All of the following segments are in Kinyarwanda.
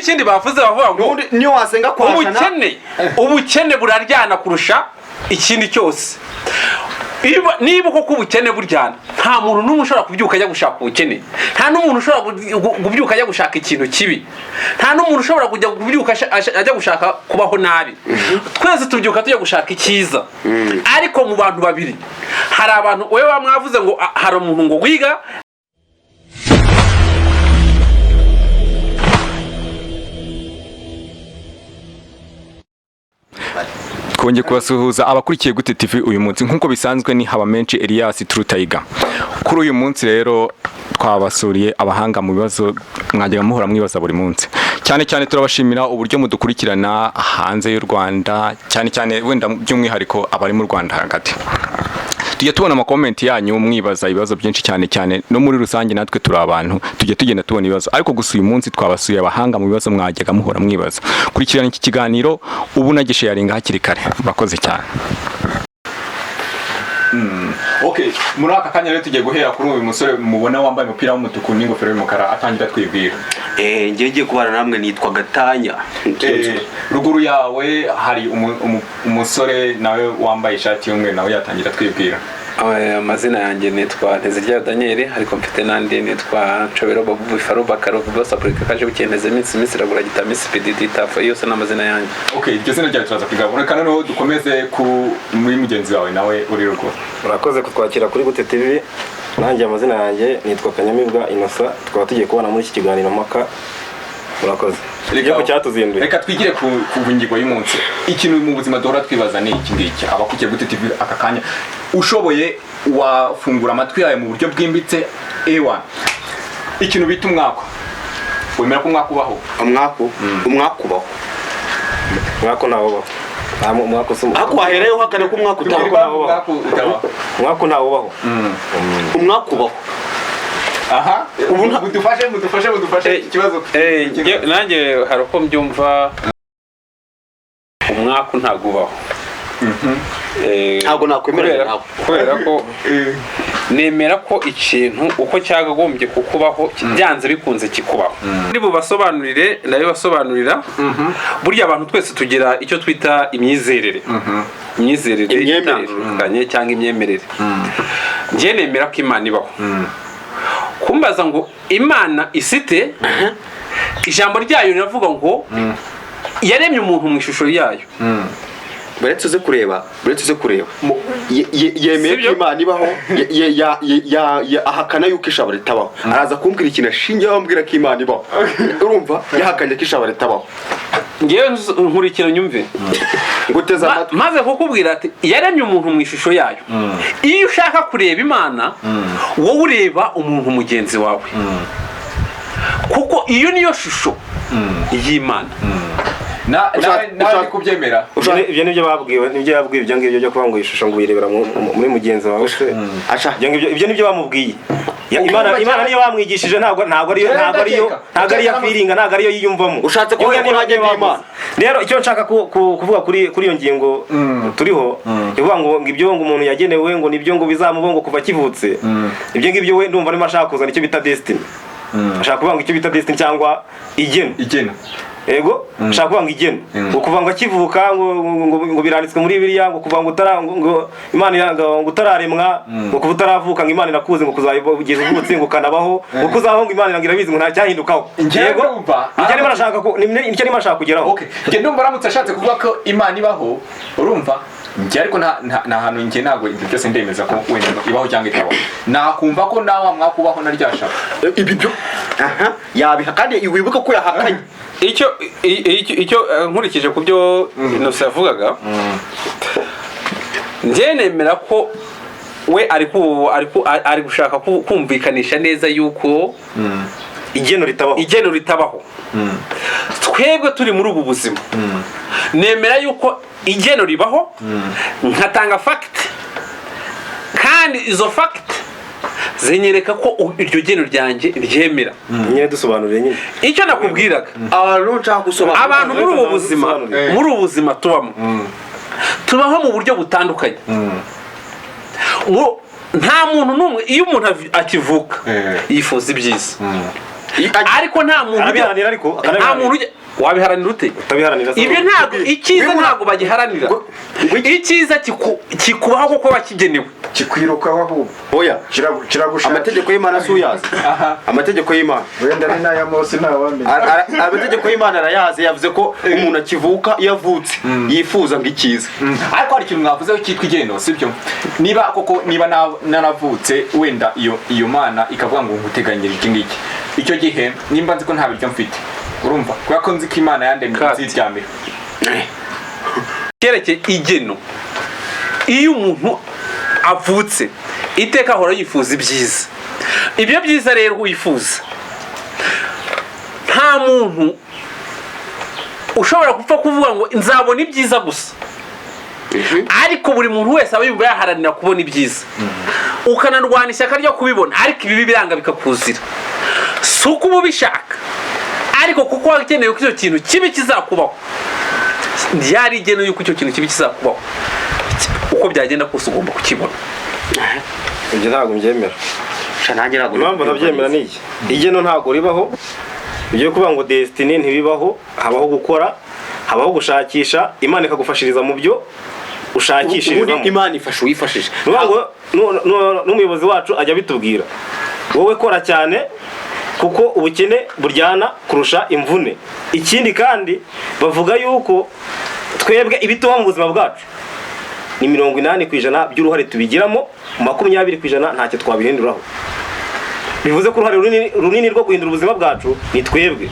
n'ikindi bavuze bavuga ngo niyo wasenga kwashana ubukene buraryana kurusha ikindi cyose. Niba koko ubukene buryana, nta muntu n'umwe ushobora kubyuka ajya gushaka ubukene, nta n'umuntu ushobora kubyuka ajya gushaka ikintu kibi, nta n'umuntu ushobora kujya kubyuka ajya gushaka kubaho nabi. Twese tubyuka tujya gushaka icyiza. Ariko mu bantu babiri hari abantu wewe wamwavuze ngo hari umuntu ngo wiga twongeye kubasuhuza abakurikiye Gute TV uyu munsi nkuko bisanzwe ni haba menshi Elias Trutayiga. Kuri uyu munsi rero twabasuriye abahanga mu bibazo mwajyaga muhora mwibaza buri munsi. Cyane cyane turabashimira uburyo mudukurikirana hanze y'u Rwanda, cyane wenda by'umwihariko abari mu Rwanda hagati. Tujye tubona amakomenti yanyu mwibaza ibibazo byinshi cyane no muri rusange natwe turi abantu tujye tugenda tubona ibibazo, ariko gusa uyu munsi twabasuye abahanga mu bibazo mwajyaga muhora mwibaza. Kurikirana iki kiganiro ubu nagisharinga hakiri kare. Bakoze cyane. Okay, muri aka kanya rero tugiye guhera kuri uyu musore mubona wambaye umupira w'umutuku n'ingofero y'umukara atangira twibwira. Ngiye kubana namwe nitwa Gatanya. Ruguru yawe hari umusore nawe wambaye ishati y'umweru nawe yatangira twibwira. Amazina yanjye nitwa Nteziryayo Daniel, ariko mfite nandi nitwa Nshobero Babu Faruba Karovu Boss Africa kaje bukeneze iminsi iragura gita Miss PDD tafa yose n'amazina yanjye. Okay, iryo zina ryawe turaza kwigabura kandi noneho dukomeze muri mugenzi wawe nawe uri ruguru. Murakoze kutwakira kuri Gute TV. Nanjye amazina yanjye nitwa Kanyamibwa Innocent, twaba tugiye kubana muri iki kiganiro mpaka. Murakoze. Reka cyatuzinduye. Reka twigire ku ngingo y'umunsi. Ikintu mu buzima duhora twibaza ni iki ngiki. Abakurikiye Gute TV aka kanya ushoboye wafungura amatwi yawe mu buryo bwimbitse. Ewa, ikintu bita umwaka. Wemera ko umwaka ubaho? Umwaka ubaho. Umwaka nawo baho. Umwaka sumu. Ako wahereyeho hakane ko umwaka utabaho. Umwaka nawo baho. Umwaka ubaho. Aha, ubu mudufashe ikibazo. Nanjye hari uko mbyumva umwaka ntago ubaho. Ntabwo nakwemerera kubera ko nemera ko ikintu uko cyagagombye kukubaho byanze bikunze kikubaho. Ndi bubasobanurire ndabibasobanurira. Burya abantu twese tugira icyo twita imyizerere. Imyizerere itandukanye cyangwa imyemerere. Ngiye nemera ko Imana ibaho. Kumbaza ngo Imana isite, ijambo ryayo riravuga ngo yaremye umuntu mu ishusho yayo. Buretse uze kureba yemeye ko Imana ibaho, ahakana yuko ijambo ritabaho. Araza kumbwira ikintu ashingiye bambwira ko Imana ibaho. Urumva yahakanye ko ijambo ritabaho. Ngiye nkurikira nyumve. Nguteze amatwi. Maze kukubwira ati yaremye umuntu mu ishusho yayo. Iyo ushaka kureba Imana, wowe ureba umuntu mugenzi wawe. Kuko iyo niyo shusho y'Imana. Nawe kubyemera. Ibyo nibyo babwiwe, nibyo yabwiye ibyo ngibyo byo kuvuga ngo ishusho ngo yirebera muri mugenzi wawe se. Ibyo nibyo bamubwiye. Imana niyo bamwigishije ntabwo ariyo feeling, ntabwo ariyo yiyumvamo. Ushatse kuvuga ko hajye Imana. Rero icyo nshaka kuvuga kuri iyo ngingo turiho, ivuga ngo ibyo ngo umuntu yagenewe ngo nibyo ngo bizamubongo kuva kivutse. Ibyo ngibyo we ndumva arimo ashaka kuzana icyo bita destiny. Ashaka kuvuga ngo icyo bita destiny cyangwa igena. Ego shaka kuvuga ngo igena ukuvuga ngo akivuka ngo biranditswe muri Bibiliya ngo kuvuga ngo Imana ngo utararemwa ngo kuva utaravuka ngo Imana inakuze ngo kuzabigeza ubutse ngo kanabaho ngo kuzaho ngo Imana irabizi ngo nta cyahindukaho. Yego nicyo nima ashaka kugeraho. Okay, nge ndumva aramutse ashatse kuvuga ko Imana ibaho, urumva nge ariko nta hantu nge ntabwo ibyo byose ndemeza ko wenda ibaho cyangwa itabaho. Nakumva ko nawe mwakubaho na ryashaka ibyo yabiha kandi wibuka ko yahakanye. Icyo nkurikije ku byo Innocent yavugaga, ngiye nemera ko we ari gushaka kumvikanisha neza yuko igeno ritabaho. Twebwe turi muri ubu buzima, nemera yuko igeno ribaho, nkatanga fact kandi izo fact zenyereka ko iryo geno ryanjye ryemera. Nyine dusobanurire nyine icyo nakubwiraga. Abantu muri ubu buzima tubamo, tubaho mu buryo butandukanye. Nta muntu n'umwe iyo umuntu akivuka yifuza ibyiza. ariko nta muntu arabiharanira ariko nta muntu wabiharanira ute utabiharanira ibyo ntabwo icyiza ntabwo bagiharanira icyiza kikubaho kuko bakigenewe kikwirukaho ahubwo oya kiragushaka amategeko y'Imana suyazi amategeko y'Imana wenda ni n'aya Mose ntawamenya amategeko y'Imana arayazi yavuze ko umuntu akivuka iyo avutse yifuza ngo icyiza ariko hari ikintu mwavuzeho cyitwa igeno sibyo niba koko niba naravutse wenda iyo mana ikavuga ngo nguteganyire iki ngiki icyo gihe nimba nzi ko nta biryo mfite urumva kubera ko nzi ko Imana yandemye nziryamira kereke igeno iyo umuntu avutse iteka ahora yifuza ibyiza ibyo byiza rero wifuza nta muntu ushobora gupfa kuvuga ngo nzabona ibyiza gusa ariko buri muntu wese aba yumva yaharanira kubona ibyiza ukanarwana ishyaka ryo kubibona ariko ibibi biranga bikakuzira si uko uba ubishaka ariko kuko wakeneye ko icyo kintu kibi kizakubaho ryari igeno yuko icyo kintu kibi kizakubaho uko byagenda kose ugomba kukibona ibyo ntabwo mbyemera nanjye ntabwo impamvu ntabyemera ni iki igeno ntabwo ribaho ibyo kuvuga ngo destiny ntibibaho habaho gukora habaho gushakisha Imana ikagufashiriza mu byo ushakishirizamo Imana ifasha uyifashije n'umuyobozi wacu ajya bitubwira wowe kora cyane kuko ubukene buryana kurusha imvune ikindi kandi bavuga yuko twebwe ibituba mu buzima bwacu ni 80% by'uruhare tubigiramo 20% ntacyo twabihinduraho bivuze ko uruhare runini rwo guhindura ubuzima bwacu ni twebwe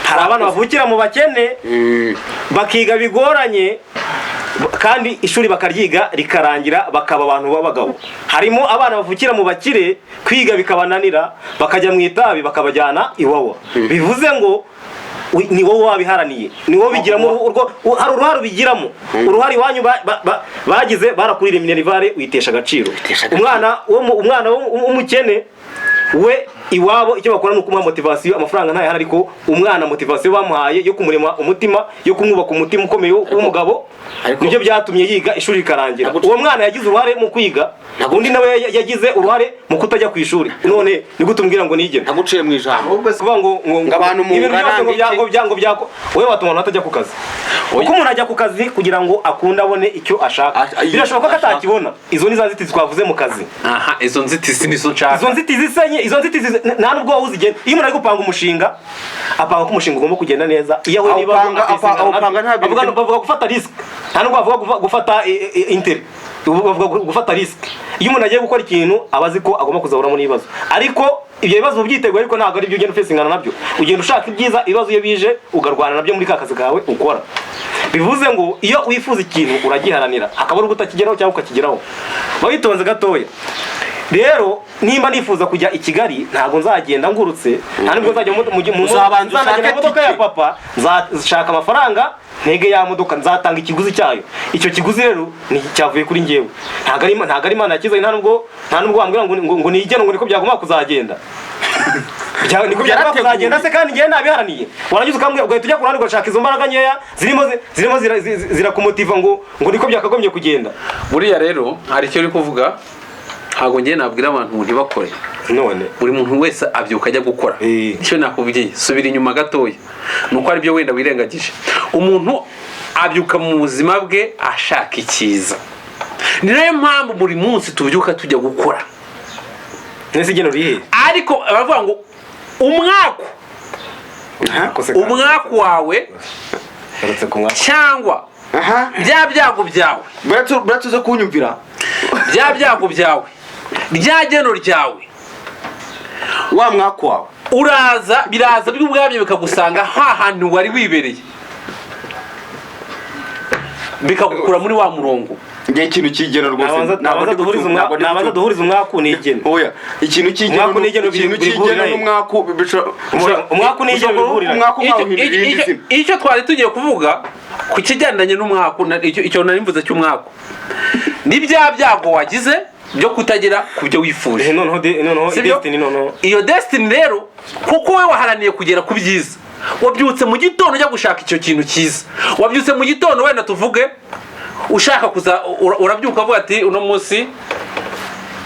hari abana bavukira mu bakene bakiga bigoranye kandi ishuri bakaryiga rikarangira bakaba abantu b'abagabo harimo abana bavukira mu bakire kwiga bikabananira bakajya mu itabi bakabajyana iwawa bivuze ngo ni wowe wabiharaniye ni wowe bigiramo hari uruhare ubigiramo uruhare iwanyu bagize barakurira minerivare witesha agaciro umwana w'umukene we iwabo icyo bakora nuko motivation amafaranga ntayo hari ariko umwana motivation bamuhaye yo kumurema umutima yo kumwubaka umutima ukomeye w'umugabo nibyo byatumye yiga ishuri rikarangira uwo mwana yagize uruhare mu kwiga undi nawe yagize uruhare mu kutajya ku ishuri none ni gutumbwira ngo nigene naguciye mu ijambo kuvuga ngo abantu mu byango byako wewe watuma umuntu atajya ku kazi uko umuntu ajya ku kazi kugira ngo akunde abone icyo ashaka birashoboka ko atakibona izo ni za nzitizi twavuze mu kazi izo nzitizi nizo nshaka izo nzitizi nta nubwo wawuzigena iyo umuntu ari gupanga umushinga apanga ko umushinga ugomba kugenda neza iyo we niba bavuga gufata risk nta nubwo bavuga gufata inter bavuga gufata risk iyo umuntu agiye gukora ikintu aba azi ko agomba kuzahuramo n'ibibazo ariko ibyo bibazo byiteguye ariko ntabwo ari byo ugenda ufesingana nabyo ugenda ushaka ibyiza ibibazo iyo bije ugarwana nabyo muri ka kazi kawe ukora bivuze ngo iyo wifuza ikintu uragiharanira akaba ari utakigeraho cyangwa ukakigeraho bawitonze gatoya rero nimba nifuza kujya i Kigali ntago nzagenda ngurutse nta nubwo nzajya mu modoka ya papa nzashaka amafaranga ntege ya modoka nzatanga ikiguzi cyayo icyo kiguzi rero ni cyavuye kuri njyewe ntago ari Imana yakize nta nubwo wambwira ngo nigene ngo niko byagomba kuzagenda niko byagomba kuzagenda se kandi ngiye nabiharaniye warangiza ukambwira ugahita ujya kurandi ugashaka izo mbaraga nkeya zirimo zirakumotiva ngo niko byakagombye kugenda buriya rero hari icyo uri kuvuga ntabwo ngiye nabwira abantu ntibakore none buri muntu wese abyuka ajya gukora icyo nakubwiye subira inyuma gatoya nuko ari byo wenda wirengagije umuntu abyuka mu buzima bwe ashaka icyiza ni nayo mpamvu buri munsi tubyuka tujya gukora nese igeno rihe ariko baravuga ngo umwaku wawe cyangwa bya byago byawe buratuze kunyumvira bya byago byawe rya geno ryawe wa mwaka wawe biraza by'ubwabyo bikagusanga hantu wari wibereye bikagukura muri wa murongo ngiye ikintu kigeno rwose nabaza duhuriza umwaku n'igeno oya ikintu kigeno n'umwaku umwaku n'igeno icyo twari tugiye kuvuga ku kigendanye n'umwaku icyo nari mvuze cy'umwaku ni bya byago wagize byo kutagera ku byo wifuje iyo destiny rero kuko we waharaniye kugera ku byiza wabyutse mu gitondo ujya gushaka icyo kintu cyiza wabyutse mu gitondo wenda tuvuge ushaka kuza urabyuka avuga ati uno munsi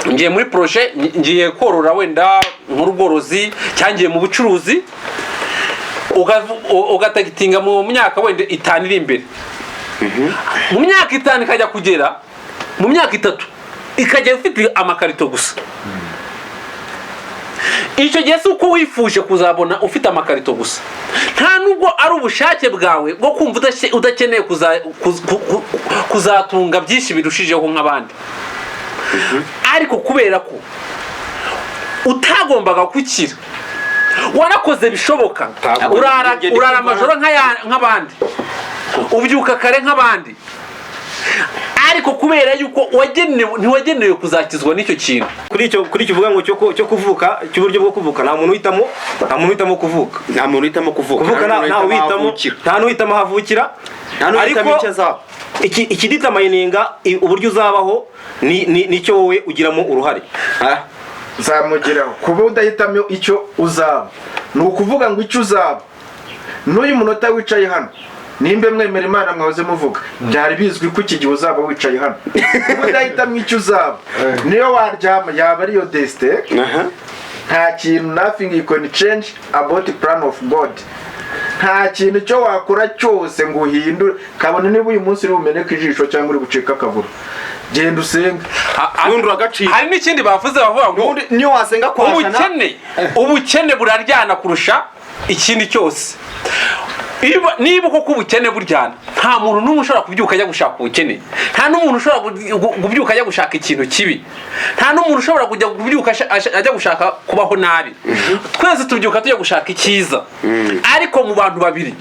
ngiye muri projet ngiye korora wenda nk'urugorozi cyangiye mu bucuruzi ugatagitinga mu myaka wenda 5 iri imbere mu myaka 5 ikajya kugera mu myaka 3 ikajya ifite amakarito gusa icyo gihe si uko wifuje kuzabona ufite amakarito gusa nta nubwo ari ubushake bwawe bwo kumva udakeneye kuzatunga byinshi birushijeho nk'abandi ariko kubera ko utagombaga gukira warakoze bishoboka urara amajoro nk'abandi ubyuka kare nk'abandi ariko kubera yuko ntiwagenewe kuzakizwa n'icyo kintu kuri icyo uvuga ngo cyo kuvuka cy'uburyo bwo kuvuka nta muntu uhitamo kuvuka nta n'uhitamo havukira ariko ikiditamayininga uburyo uzabaho nicyo wowe ugiramo uruhare zamugeraho kuba udahitamo icyo uzaba ni ukuvuga ngo icyo uzaba n'uyu munota wicaye hano nimbe mwemera Imana mwahoze muvuga byari bizwi ko iki gihe uzaba wicaye hano kuba udahitamo icyo uzaba niyo waryama yaba ariyo desite nta kintu nothing you can change about the plan of God nta kintu cyo wakora cyose ngo uhindure kabone niba uyu munsi uri bumeneka ijisho cyangwa uri bucika akavura genda usenga nundura agaciro hari n'ikindi bavuze bavuga ngo niyo wasenga kwashana ubukene buraryana kurusha ikindi cyose niba koko ubukene buryana nta muntu n'umwe ushobora kubyuka ajya gushaka ubukene nta n'umuntu ushobora kubyuka ajya gushaka ikintu kibi nta n'umuntu ushobora kujya kubyuka ajya gushaka kubaho nabi twese tubyuka tujya gushaka icyiza ariko mu bantu babiri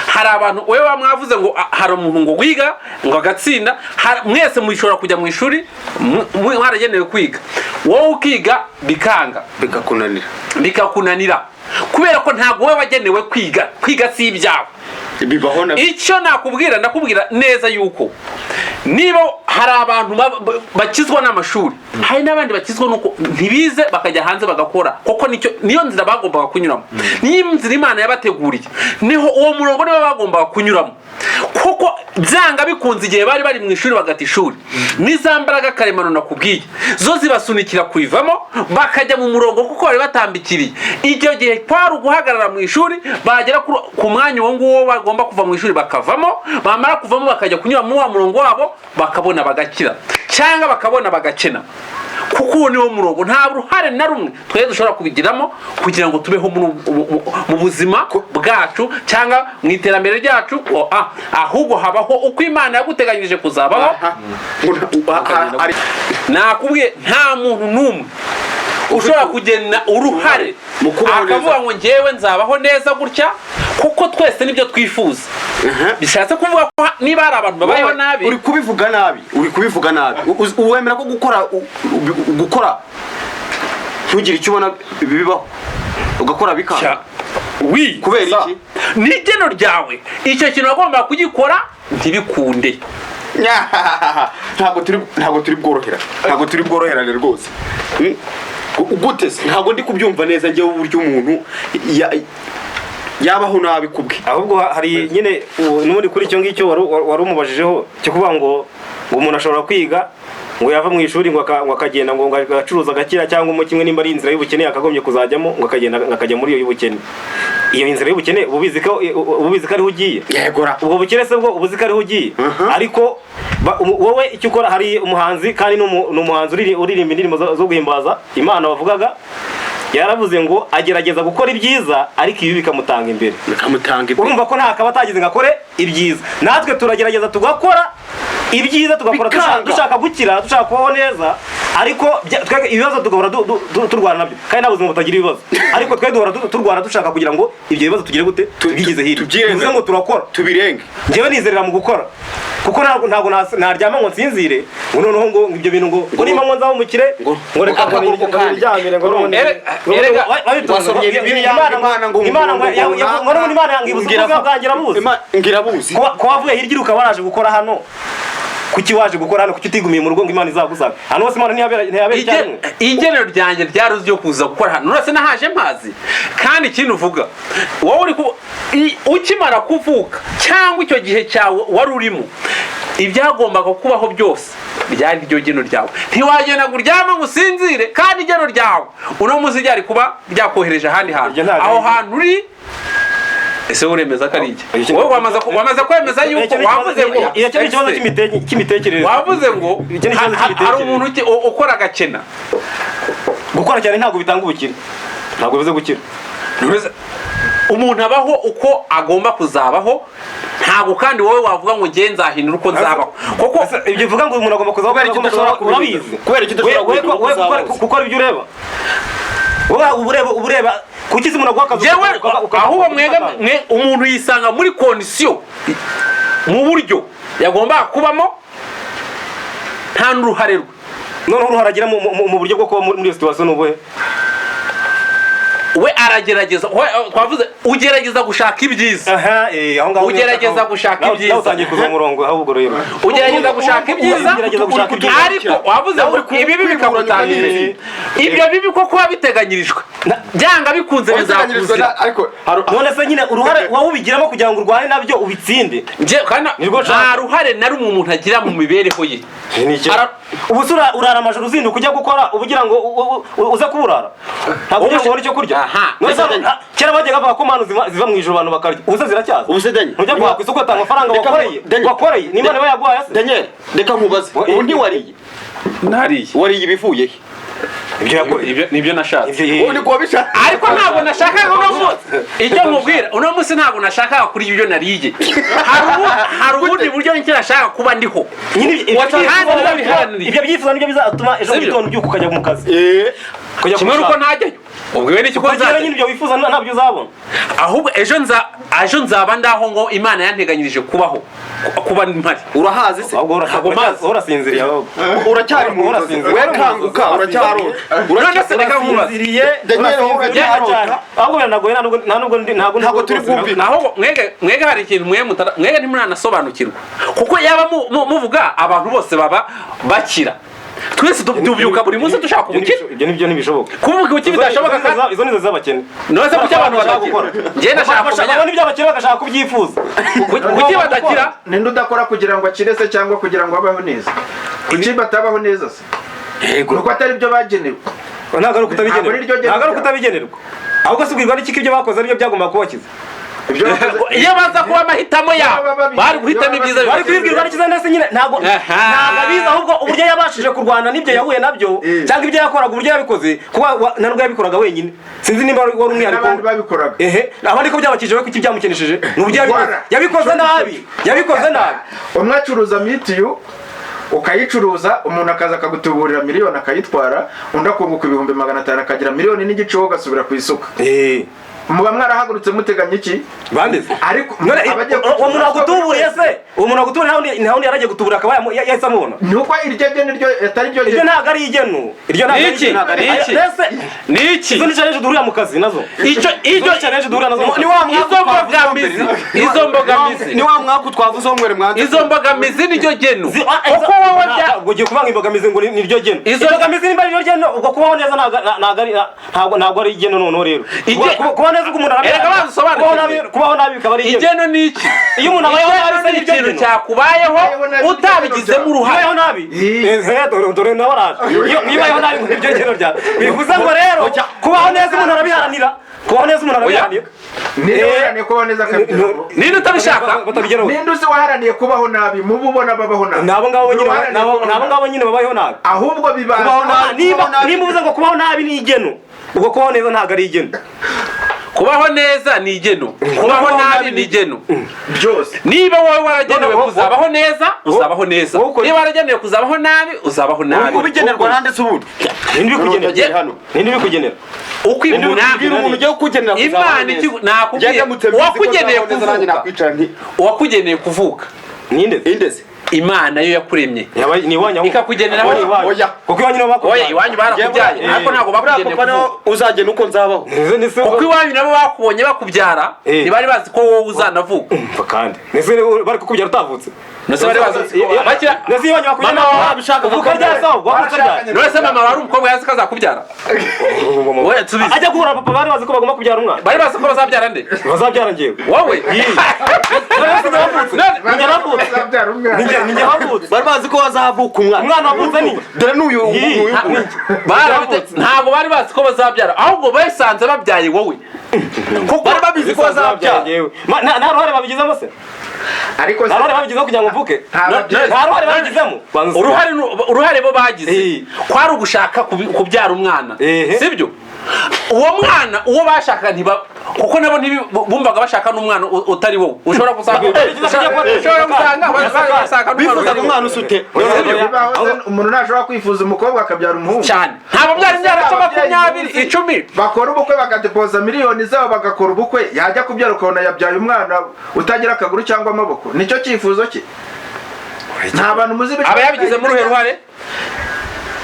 hari abantu wewe mwavuze ngo hari umuntu ngo wiga ngo agatsinda mwese mushobora kujya mu ishuri mwaragenewe kwiga wowe ukiga bikanga bikakunanira kubera ko ntago we wagenewe kwiga si ibyawe icyo nakubwira neza yuko niba hari abantu bakizwa n'amashuri hari n'abandi bakizwa nuko ntibize bakajya hanze bagakora kuko niyo nzira bagombaga kunyuramo niyo nzira Imana yabateguriye niho uwo murongo niwo bagombaga kunyuramo kuko byanga bikunze igihe bari mu ishuri bagata ishuri n'izambaraga karemano nakubwiye zo zibasunikira kwivamo bakajya mu murongo kuko bari batambikiriye icyo gihe kwari uguhagarara mu ishuri bagera ku mwanya uwo nguwo bagomba kuva mu ishuri bakavamo bamara kuvamo bakajya kunyura mu wa murongo wabo bakabona bagakira cyangwa bakabona bagakena kuko uwo niwo murongo nta ruhare na rumwe twese dushobora kubigiramo kugira ngo tubeho mu buzima bwacu cyangwa mu iterambere ryacu ahubwo habaho uko Imana yaguteganyije kuzabaho nakubwiye nta muntu n'umwe ushobora kugena uruhare akavuga ngo njyewe nzabaho neza gutya kuko twese nibyo twifuza bishatse kuvuga ko niba hari abantu babayeho nabi uri kubivuga nabi uwemera ko gukora ntugire icyo ubona bibaho ugakora bikanga kubera iki n'igeno ryawe icyo kintu wagomba kugikora ntibikunde ntabwo turi bworoherane rwose gute ntabwo ndi kubyumva neza njyewe uburyo umuntu yabaho nabi kubwe ahubwo hari nyine n'ubundi kuri icyo ngicyo wari umubajijeho cyo kuvuga ngo umuntu ashobora kwiga ngo yava mu ishuri ngo akagenda ngo agacuruza agakira cyangwa kimwe nimba ari inzira y'ubukene yakagombye kuzajyamo ngo akajya muri iyo y'ubukene iyo inzira y'ubukene ububizi ko ariho ugiye yegora ubwo bukene se bwo ubuzi ko ariho ugiye ariko wowe icyo ukora hari umuhanzi kandi n'umuhanzi uririmba indirimbo zo guhimbaza Imana bavugaga yaravuze ngo agerageza gukora ibyiza ariko ibi bikamutanga imbere urumva ko nta kaba atagize ngo akore ibyiza natwe turagerageza tugakora ibyiza tugakora dushaka gukira dushaka kubaho neza ariko ibibazo tugahora turwana nabyo kandi nta buzima butagira ibibazo ariko twe duhora turwana dushaka kugira ngo ibyo bibazo tugire gute tubigize hirya bivuze ngo turakora tubirenge njyewe nizerera mu gukora kuko ntabwo naryama ngo nsinzire ngo noneho ngo ibyo bintu ngo niba ngo nzaho umukire ngo reka niryamire ngo none ngirabuzi ko wavuye hirya ukaba waraje gukora hano kuki waje gukora hano kuki utigumiye mu rugo ngo Imana izagusanga hano hose Imana ntiyabera cyane igenero ryanjye ryaruzi ryo kuza gukora hano urase nahaje mpazi kandi ikintu uvuga wowe ukimara kuvuka cyangwa icyo gihe cyawe wari urimo ibyagombaga kubaho byose ryari ryo geno ryawe. Ntiwagenda ngo uryame ngo usinzire kandi igeno ryawe uno munsi ryari kuba ryakohereje ahandi hantu. Aho hantu uri ese uremeza ko ari iki? Wowe wamaze kwemeza yuko wavuze ngo iyo cyari ikibazo cy'imitekerereze. Wavuze ngo hari umuntu ukora agakena. Gukora cyane ntabwo bitanga ubukire. Ntabwo bivuze gukira. Umuntu abaho uko agomba kuzabaho, ntabwo kandi wowe wavuga ngo ngiye nzahindura uko nzabaho. Kuko ibyo bivuga ngo umuntu agomba kuzabaho urabizi. Kubera icyo udashobora gukora ibyo ureba. Wowe ubureba kuki umuntu agwa akazi ahubwo mwe umuntu yisanga muri condition mu buryo yagomba kubamo nta n'uruhare rwe. Noneho uruhare agira mu buryo bwo kuba muri situation n'ubuhe we aragerageza twavuze ugerageza gushaka ibyiza. Aho ngaho ugerageza gushaka ibyiza. Utangiye kuza murongo ahubwo rero ugerageza gushaka ibyiza ariko wavuze ngo ibibi bikagutangira. Ibyo bibi ko kuba biteganyirijwe byanga bikunze bizakuzira. ariko none se nyine uruhare wowe ubigiramo kugira ngo urwane nabyo ubitsinde. Kandi nta ruhare na rumwe umuntu agira mu mibereho ye. Ubu urara amajoro uzinduka ujya gukora ubugira ngo uze kuburara ntabwo ujya kubona icyo kurya. Kera bajyaga bavuga ko impano ziva mu ijoro abantu bakarya. Ubu se ziracyaza. ubu se Daniel ntujya guhaha ku isoko utanga amafaranga wakoreye n'imana iba yaguhaye se. Daniel reka nkubaze ubu ntiwariye wariye ibivuye he? Ibyo nibyo nashatse. Ubu ni kuba bishaka ariko ntabwo nashakaga uno munsi icyo nkubwira uno munsi ntabwo nashakaga kuri ibyo nariye. Hari ubundi buryo nicyo nashaka kuba ndiho. Ibyo byifuzo nibyo bizatuma ejo gitondo ubyuka ukajya mu kazi. Kimwe nuko ntajyayo ubwo we n'iki ko nzajya nyine ibyo wifuza ntabyo uzabona. Ahubwo ejo nzaba ndaho ngo Imana yanteganyirije kubaho kuba mpari. urahazi se? Urasinziriye ahubwo uracyari mu we kanguka uracyarota. None se reka nkubaze Daniel ahubwo biranagoye ntabwo turi kumvira. ahubwo mwege hari ikintu mwege ntimuranasobanukirwa kuko yaba muvuga abantu bose baba bakira. Twese tubyuka buri munsi dushaka ubukire. Ibyo nibyo ntibishoboka. Kuvuga uki bidashoboka kandi izo nizo z'abakene. None se kuki abantu badakora? Ngiye ndashaka kumenya nibyo abakene bagashaka kubyifuza. Kuki badakira? Ninde udakora kugira ngo akire se cyangwa kugira ngo abeho neza? Kuki batabaho neza se? Nuko atari byo bagenewe. Ntabwo ari ukutabigenerwa. Ahubwo se ubwirwa n'iki ibyo bakoze aribyo byagomba kubakiza. Iyo baza kuba amahitamo yabo bari guhitamo ibyiza. Bari kwibwirwa n'ikiza ndetse nyine ntabwo abizi ahubwo uburyo yabashije kurwana n'ibyo yahuye nabyo cyangwa ibyo yakoraga uburyo yabikoze kuba ntabwo yabikoraga wenyine. Sinzi nimba wari umwihariko abandi babikoraga. Abandi ko byabakije we kuki byamukenesheje n'uburyo yabikoze nabi. Umwe acuruza mitiyu ukayicuruza umuntu akaza akagutuburira miliyoni akayitwara undi akunguka 500,000 akagira miliyoni n'igice wowe ugasubira ku isoko. Muba mwarahagurutse muteganya iki? Bandeze. Ariko uwo muntu agutuburiye se uwo muntu agutuburiye ntaho yaragiye gutubura akaba yahise amubona. Nuko iryo gene ryo atari ryo iryo ntabwo ari igeno. Iryo ntabwo ari iki? Izo ni challenge duhurira mu kazi nazo. Icyo challenge duhurira nazo. Ni wa mwaka izo mbogamizi. Ni wa mwaka twavuze umwere mwanze. Izo mbogamizi niryo geno. Uko wowe ubwo giye kubanga imbogamizi ngo ni ryo geno. Izo mbogamizi nimba ryo geno ubwo kubaho neza ntabwo ari igeno noneho rero. Kubaho nabi bikaba ari igeno ni iki? Iyo umuntu abayeho nabi se ikintu cyakubayeho utabigizemo uruhare. Kubaho nabi dore nawe araje. Iyo ubayeho nabi ibyo geno rya bivuze ngo rero kubaho neza umuntu arabiharanira. Ninde kubaho neza kabiri? Ninde utabishaka? Ninde uzi waharaniye kubaho nabi mububona babaho nabi? Nabo ngabo nyine babayeho nabi. Ahubwo bibaho niba uvuze ngo kubaho nabi ni igeno ubwo kubaho neza ntabwo ari igeno. Kubaho neza ni igeno, kubaho nabi ni igeno. Byose niba wowe waragenewe kuzabaho neza uzabaho neza, niba waragenewe kuzabaho nabi uzabaho nabi. Ubigenerwa nande se ubundi? Nindi bikugenera hano? Nindi bikugenera? Uko umuntu ugiye kugenera Imana wakugeneye kuvuka. Ninde? Imana yo yakuremye ikakugenera kuko iwanyu bakubyaye. Iwanyu barakubyaye ariko ntabwo bakugeneye kuvuka. Uzagena uko nzabaho kuko iwanyu nabo bakubonye bakubyara ntibari bazi ko wowe uzanavuka. Kandi bari kukubyara utavutse. Nose bari bazi bakira nose iwanyu bakubyara babishaka kuvuka byarasaho. Nose mama wari umukobwa yazi ko azakubyara. Wowe tubizi ajya guhura papa bari bazi ko bagomba kubyara umwana. Bari bazi ko bazabyara nde? Bazabyara ngewe. Wowe ni njye wavutse bari bazi ko hazavuka umwana umwana wavutse ni dore n'uyu ntabwo bari bazi ko bazabyara ahubwo basanze babyaye wowe kuko bari babizi ko bazabyara nta ruhare babigizemo se ariko nta ruhare babigizemo kugira ngo mvuke ababyeyi nta ruhare babigizemo uruhare bo bagize kwari ugushaka kubyara umwana sibyo uwo mwana uwo bashaka kuko nabo bumvaga bashaka n'umwana utari wowe ushobora gusanga bifuzaga umwana usute umuntu ntashobora kwifuza umukobwa akabyara umuhungu cyane ntabwo byari imyaka 20 10 bakora ubukwe bakadepoza miliyoni zabo bagakora ubukwe yajya kubyara ukabona yabyaye umwana utagira akaguru cyangwa amaboko nicyo cyifuzo cye nta bantu muzi aba yabigizemo uruhare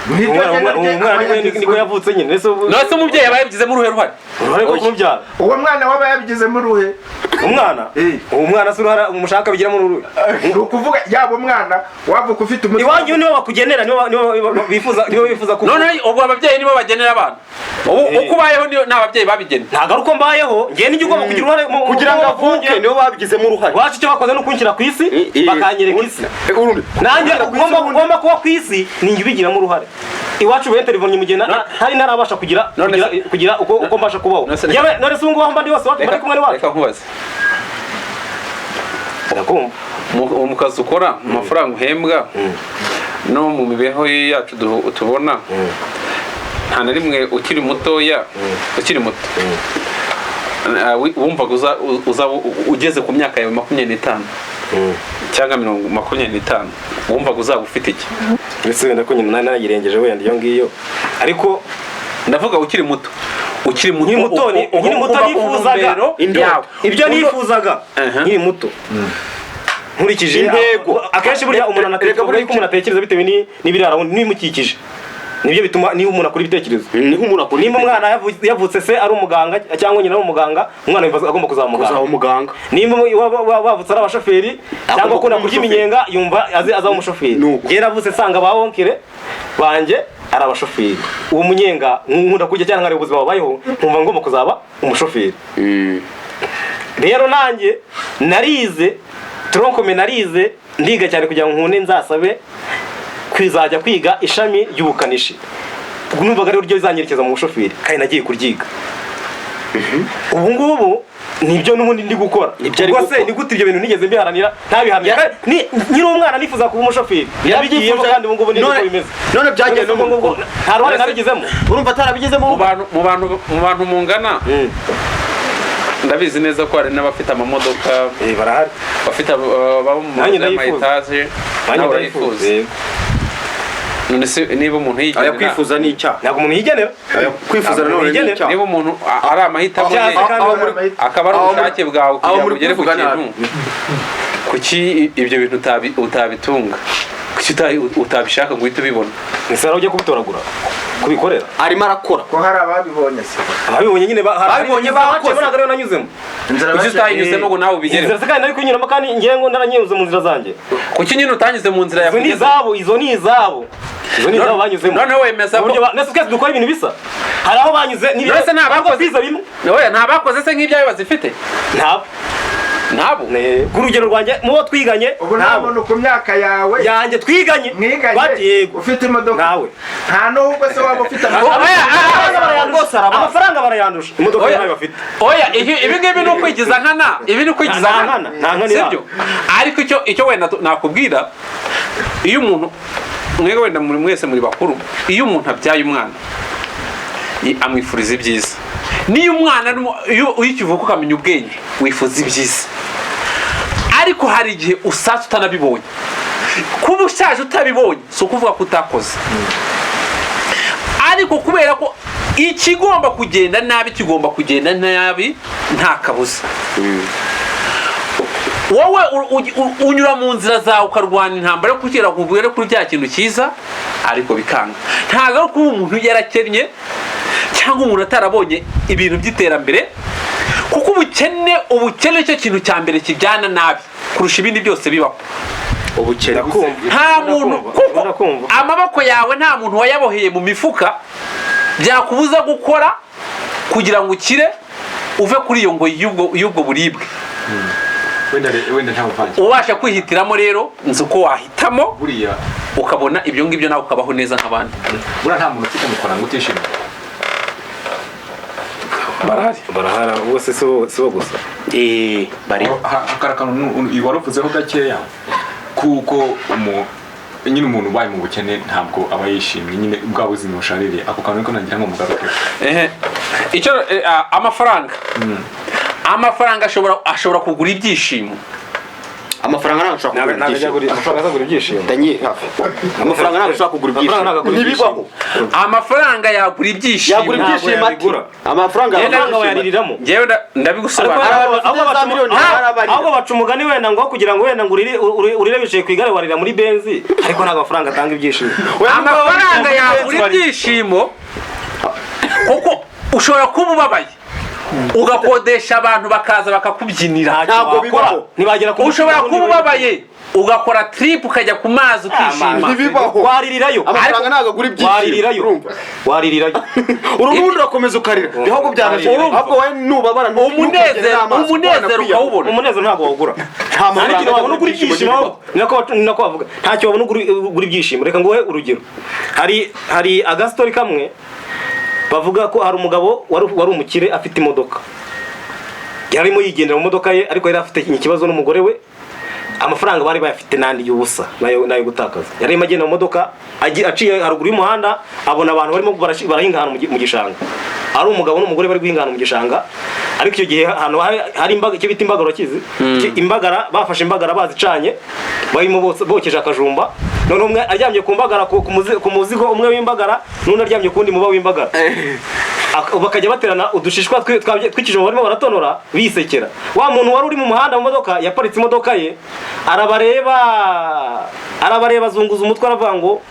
umwana niko yavutse nyine nose umubyeyi aba yabigizemo uruhare rwo kumubyara uwo mwana waba yabigizemo uruhe umwana si uruhara umushaka bigiramo uruhe ni ukuvuga yaba umwana wavuka ufite umutwe iwanyu nibo bakugenera nibo bifuza kuba none ubwo ababyeyi nibo bagenera abana uko ubayeho ni ababyeyi babigena ntabwo ari uko mbayeho ngewe nijye ugomba kugira uruhare kugira ngo avuke nibo babigizemo uruhare wacu icyo bakoze ni ukunshyira ku isi bakanyereka isi nanjye ugomba kuba ku isi ninjye ubigiramo uruhare iwacu bene telefone mugena ntari narabasha kugira uko mbasha kubaho yewe none se ubu ngubu ndi wose bari kumwe n'iwacu reka nkubaze mu kazi ukora mu mafaranga uhembwa no mu mibereho yacu tubona nta na rimwe ukiri muto wumvaga uza ugeze ku myaka yawe 25 cyangwa 25 wumvaga uzaba ufite iki ese wenda ko nyina narayirengeje wenda iyo ngiyo ariko ndavuga ukiri muto nifuzaga ibyo nifuzaga nkiri muto nkurikije intego akenshi burya umuntu anatekereza bitewe n'ibirara n'ibimukikije nibyo bituma niba umuntu akora ibitekerezo niba umwana yavutse se ari umuganga cyangwa nyina w'umuganga umwana agomba kuzaba umuganga niba wavutse ari abashoferi cyangwa akunda kurya iminyenga yumva azaba umushoferi njyewe navutse nsanga ba onkire banjye ari abashoferi uwo munyenga nkunda kurya cyangwa nkareba ubuzima babayeho nkumva ngomba kuzaba umushoferi rero nanjye narize tronkome narize ndiga cyane kugira ngo nkune nzasabe kwizajya kwiga ishami ry'ubukanishi numvaga rero ryo bizanyerekeza mu bushoferi kandi nagiye kuryiga ubu ngubu nibyo n'ubundi ndi gukora ubwo se ni gute ibyo bintu nigeze mbiharanira ntabihamya nyiri umwana nifuza kuba umushoferi yabigiyemo kandi ubu ngubu niko bimeze none byagiye no mu nta ruhare nabigizemo urumva atarabigizemo mu bantu mungana ndabizi neza ko hari n'abafite amamodoka barahari bafite abo mu mayetaje nawe urayifuza none se niba umuntu yigenera kwifuza ni icyaha ntabwo umuntu yigenera kwifuza nanone ni icyaha niba umuntu ari amahitamo ye akaba ari ubushake bwawe kugira ngo ugere ku kintu kuki ibyo bintu utabitunga kuki utabishaka ngo uhite ubibona ese ujya kubitoragura kubikorera arimo arakora ko hari ababibonye se ababibonye nyine babibonye bakoze ntabwo rero nanyuzemo kuki utanyuzemo ngo nawe ubigere inzira kandi nari kunyuramo kandi ngewe ngo naranyuze mu nzira zanjye kuki nyine utanyuze mu nzira yawe izo ni izabo banyuzemo noneho wemeza ko nese twese dukora ibintu bisa hari aho banyuze nibyo ntabakoze bimwe ntabakoze se nk'ibyawe bazifite ntabo urugero rwanjye mu bo twiganye ubu nta muntu ku myaka yawe yanjye twiganye ufite imodoka nawe nta n'ubwo se waba ufite amafaranga barayandusha imodoka nawe bafite oya ibi ngibi ni ukwigiza nkana ibi ni ukwigiza nkana sibyo ariko icyo wenda nakubwira iyo umuntu mwega wenda muri mwese muri bakuru iyo umuntu abyaye umwana amwifuriza ibyiza niyo umwana iyo ukivuka ukamenya ubwenge wifuza ibyiza ariko hari igihe usatse utanabibonye kuba ushaje utabibonye si ukuvuga ko utakoze ariko kubera ko ikigomba kugenda nabi kigomba kugenda nabi nta kabuza wowe unyura mu nzira zawe ukarwana intambara yo kugira ngo ubwire kuri bya kintu cyiza ariko bikanga ntabwo ari kuba umuntu yarakennye cyangwa umuntu atarabonye ibintu by'iterambere kuko ubukene cyo kintu cya mbere kijyana nabi kurusha ibindi byose bibaho ubukene nta muntu kuko amaboko yawe nta muntu wayaboheye mu mifuka byakubuza gukora kugira ngo ukire uve kuri iyo ngo y'ubwo buribwe wenda nta buvange ubasha kwihitiramo rero nzi uko wahitamo buriya ukabona ibyo ngibyo nawe ukabaho neza nk'abandi. buriya nta muntu ufite amafaranga utishimye. barahara bose si bo gusa. Bari akantu waruvuzeho gakeya kuko nyine umuntu ubaye mu bukene ntabwo aba yishimye nyine bwa buzima bushaririye. Ako kantu niko nagira ngo mugaruke. icyo amafaranga ashobora kugura ibyishimo. Amafaranga ntabwo ashobora kugura ibyishimo. Daniel hafi. Amafaranga ntabwo ashobora kugura ibyishimo. Ntibibaho. Amafaranga yagura ibyishimo. Yagura ibyishimo ati. Amafaranga bayaririramo. Njyewe ndabigusobanura. ahubwo baca umugani wenda ngo kugira ngo wenda ngo urire bicaye ku igare warira muri benzi, ariko ntabwo amafaranga atanga ibyishimo. Amafaranga yagura ibyishimo kuko ushobora kuba ubabaye ugakodesha abantu bakaza bakakubyinira. Ntabwo bibaho. Ntibagera ku ushobora kuba ubabaye ugakora trip ukajya ku mazi ukishima. Ntibibaho. Waririrayo. Amafaranga ntabwo agura ibyishimo. Waririrayo. Urubundi urakomeza ukarira. Bihogo byarashye. Ahubwo wowe nubabara umunezero ukawubona. Umunezero ntabwo wagura. Nta mafaranga wabona ugura ibyishimo. Nako bavuga. Ntacyo wabona ugura ibyishimo. Reka nguhe urugero. Hari agastori kamwe bavuga ko hari umugabo wari umukire afite imodoka. Yarimo yigendera mu modoka ye ariko yari afite ikibazo n'umugore we. Amafaranga bari bayafite nandi y'ubusa nayo gutakaza. Yarimo agenda mu modoka aciye haruguru y'umuhanda abona abantu barimo barahinga ahantu mu gishanga. Ari umugabo n'umugore bari guhinga ahantu mu gishanga. Ariko icyo gihe ahantu hari imbaga cyo bita imbagara kizi. Imbagara bafashe imbagara bazicanye barimo bokeje akajumba. None umwe aryamye ku mbagara ku muzigo umwe w'imbagara n'undi aryamye kundi muba w'imbagara. Bakajya baterana udushishwa tw'ikijumba barimo baratonora bisekera. Wa muntu wari uri mu muhanda mu modoka yaparitse imodoka ye arabareba azunguza umutwe aravuga ngo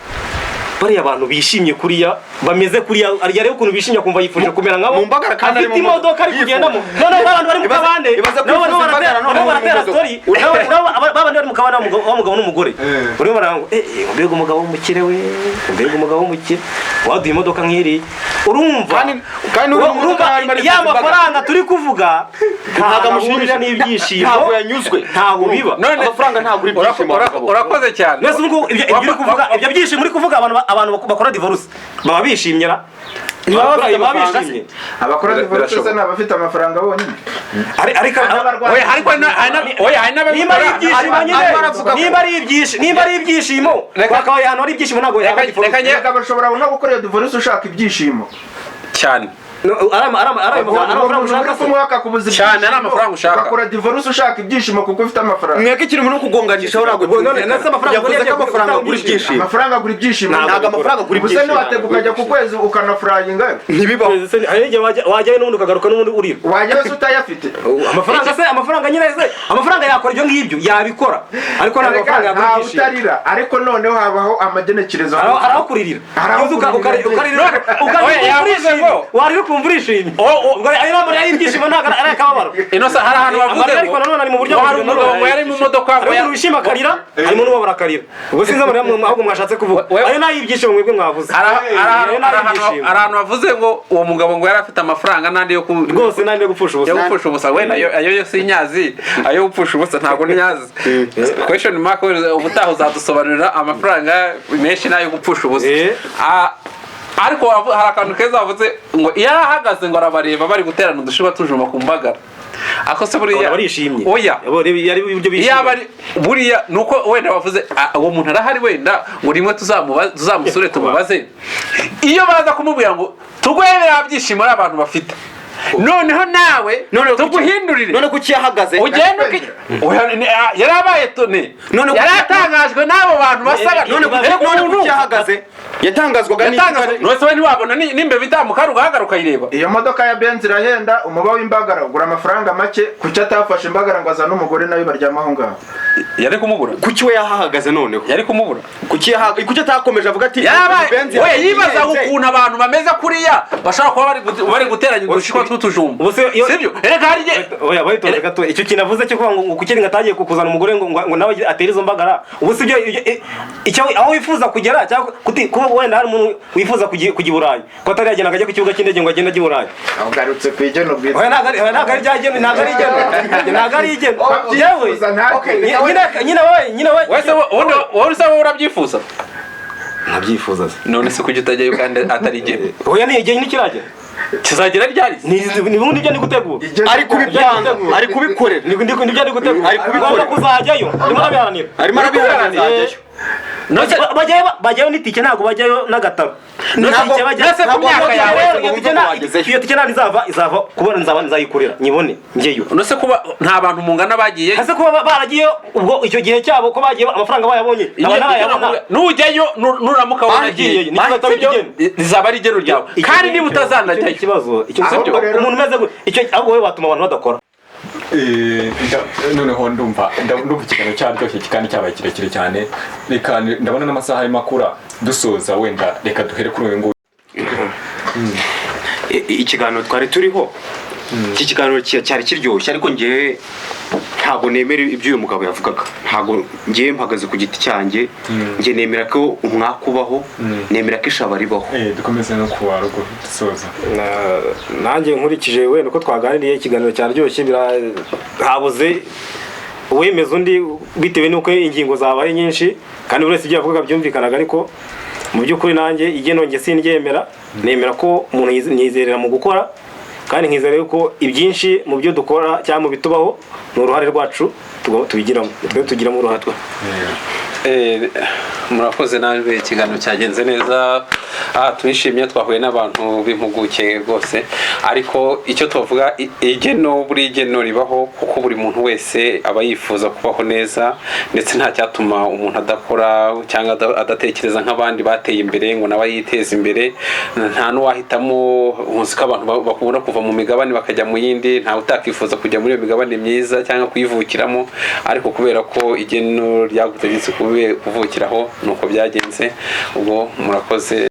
bariya abantu bishimye kuriya bameze kuriya arya rero ukuntu bishimye kumva yifuje kumera nkabo afite imodoka ari kugendamo. None abantu bari mu kabande nabo baratera story babandi bari mu kabande w'umugabo n'umugore urimo barango mbega umugabo w'umukire we mbega umugabo w'umukire waduye imodoka nk'iri urumva kandi ya mafaranga turi kuvuga ntabwo amushimira n'ibyishimo ntabwo yanyuzwe ntabwo biba amafaranga ntabwo uri byishimo. Urakoze cyane. Nese ubwo ibyo byishimo uri kuvuga abantu bakora divorce baba bishimyera ntibabishimye. Abakora divorce se n'abafite amafaranga bonyine. Ariko nimba ari ibyishimo twakabaye ahantu hari ibyishimo ntabwo Reka bashobora no gukora iyo divorce ushaka ibyishimo cyane. cyane ari amafaranga ushaka bakora divorce ushaka ibyishimo kuko ufite amafaranga. Mweke kiri muri kugonganisha urago yavuze ko amafaranga agura ibyishimo. Amafaranga agura ibyishimo ntabwo amafaranga agura ibyishimo. Ubuse niwateguka ukajya ku kwezi ukanafurayinga ntibibaho. wajyayo n'ubundi ukagaruka n'ubundi urira wajyayo se utayafite. amafaranga nyine amafaranga yakora ibyo ngibyo yabikora ariko ntabwo amafaranga yagura ibyishimo. utarira ariko noneho habaho amagenekerezo araho kuririra warira ukumva urishimye. Ayo namba y'ibyishimo ntabwo ari akababaro. Inosa hari ahantu bavuze ariko nanone ari mu buryo ngo yari mu modoka ngo yishima akarira harimo n'uwo barakarira. Ubwo sinzi ahubwo mwashatse kuvuga ayo nayo ibyishimo mwebwe mwavuze. Ahantu bavuze ngo uwo mugabo ngo yari afite amafaranga nandi yo rwose nandi yo gupfusha ubusa. Yo gupfusha ubusa wenda ayo yo sinyazi ayo gupfusha ubusa ntabwo nyazi. Question mark ubutaha uzadusobanurira amafaranga menshi nayo gupfusha ubusa. Ariko hari akantu keza bavuze ngo yarahagaze ngo arabareba bari guterana udushishwa tujuma ku mbagara. Ako se buriya barishimye. Oya yari ibyo bishimye. Buriya nuko wenda bavuze uwo muntu arahari wenda ngo rimwe tuzamusure tumubaze. Iyo baza kumubwira ngo tugwebera byishimo abantu bafite. Noneho nawe tuguhindurire. None kuki yahagaze? Ugenda yarabaye tone. Yaratangajwe n'abo bantu basaga. None kuki yahagaze? Yatangazwaga nose we ntiwabona nimbe bitamuka rugahagaruka yireba. Iyo modoka ya Benz irahenda umuba w'imbagara ugura amafaranga make kuki atafashe imbagara ngo azana umugore nawe baryamaho ngaho. Yari kumubura. Kuki we yahagaze noneho? Yari kumubura. Kuki atakomeje avuga ati Benz we yibaza ukuntu abantu bameze kuriya bashaka kuba bari guteranya udushishwa tw'utujumba. Sibyo? Reka hari oya bayitoze gato icyo kinavuze cyo ngo kuki ngatagiye kukuzana umugore ngo nawe atere izo mbagara. Ubu sibyo icyo aho wifuza kugera cyangwa wenda hari umuntu wifuza kujya i Burayi ko atari yagenda akajya ku kibuga cy'indege ngo agende ajye i Burayi ugarutse ku igeno bwiza oya ntabwo ari ryageno ntabwo ari igeno yewe nyine we wese wowe usaba urabyifuza ntabyifuza none se kujya utajyayo kandi atari igeno oya ni igihe nikiragera kizagera ryari ni bundi byo ndi gutegura ari kubipanga ari kubikorera nibyo ndi gutegura Ari kubikora. kuzajyayo arimo arabiharanira arimo arabiharanira bajyayo n'itike ntabwo bajyayo n'agataro nase ku myaka yawe iyo tike ntabwo izava kubona nzayikorera nyibone njyeyo nose kuba nta bantu mungana bagiye ese kuba baragiye ubwo icyo gihe cyabo ko bagiye amafaranga bayabonye nujyayo nuramuka wanagiye rizaba ari igeno ryawe kandi niba utazanajyayo ikibazo umuntu umeze icyo ahubwo wowe watuma abantu badakora noneho ndumva ikiganiro cyaryoshye kandi cyabaye kirekire cyane reka ndabona n'amasaha arimo akura dusoza wenda reka duhere kuri uyu nguyu ikiganiro twari turiho iki kiganiro cyari kiryoshye ariko ngewe ntabwo nemera ibyo uyu mugabo yavugaga ntabwo ngewe mpagaze ku giti cyanjye nge nemera ko umwaka ubaho nemera ko ishaba ribaho dukomeze no kuwa ruguru dusoza nanjye nkurikije wenda uko twaganiriye ikiganiro cyaryoshye habuze uwemeza undi bitewe n'uko ingingo zabaye nyinshi kandi buri wese ibyo yavugaga byumvikanaga ariko mu by'ukuri nanjye igeno nge sindyemera nemera ko umuntu yizerera mu gukora kandi nkizera yuko ibyinshi mu byo dukora cyangwa mu bitubaho ni uruhare rwacu tubigiramo tugiramo uruhare murakoze nawe ikiganiro cyagenze neza twishimye twahuye n'abantu b'impuguke rwose ariko icyo tuvuga buri igeno ribaho kuko buri muntu wese aba yifuza kubaho neza ndetse nta cyatuma umuntu adakora cyangwa adatekereza nk'abandi bateye imbere ngo nawe yiteze imbere nta n'uwahitamo umunsi ko abantu bakunda kuva mu migabane bakajya mu yindi ntawe utakifuza kujya muri iyo migabane myiza cyangwa kuyivukiramo ariko kubera ko igeno ryagutegetse kuvukiraho nuko byagenze ubwo murakoze